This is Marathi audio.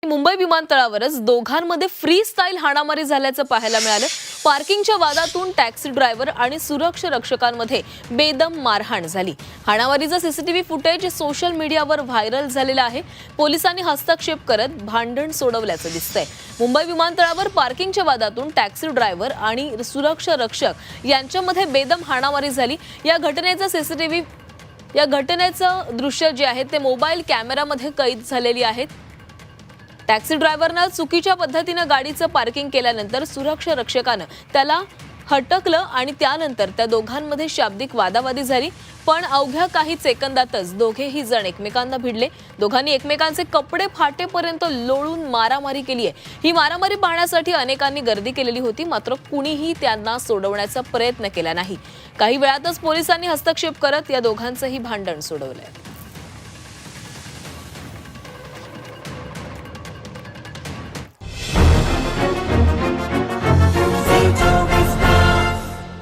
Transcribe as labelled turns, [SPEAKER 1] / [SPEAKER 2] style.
[SPEAKER 1] मुंबई विमानतळावरच दोघांमध्ये फ्री स्टाईल हाणामारी झाल्याचं पाहायला मिळालं। पार्किंगच्या वादातून टॅक्सी ड्रायव्हर आणि सुरक्षा रक्षकांमध्ये बेदम मारहाण झाली। हाणामारीचं सीसीटीव्ही फुटेज सोशल मीडियावर व्हायरल झालेलं आहे। पोलिसांनी हस्तक्षेप करत भांडण सोडवल्याचं दिसतंय। मुंबई विमानतळावर पार्किंगच्या वादातून टॅक्सी ड्रायव्हर आणि सुरक्षा रक्षक यांच्यामध्ये बेदम हाणामारी झाली। या घटनेचं दृश्य जे आहे ते मोबाईल कॅमेरामध्ये कैद झालेली आहेत। टॅक्सी ड्रायव्हरनं चुकीच्या पद्धतीने गाडीचं पार्किंग केल्यानंतर सुरक्षा रक्षकानं त्याला हटकलं आणि त्यानंतर त्या दोघांमध्ये शाब्दिक वादावादी झाली। पण अवघ्या काही सेकंदातच दोघेही जण एकमेकांना भिडले। दोघांनी एकमेकांचे कपडे फाटेपर्यंत लोळून मारामारी केली आहे। ही मारामारी पाहण्यासाठी अनेकांनी गर्दी केलेली होती, मात्र कुणीही त्यांना सोडवण्याचा प्रयत्न केला नाही। काही वेळातच पोलिसांनी हस्तक्षेप करत या दोघांचंही भांडण सोडवलंय।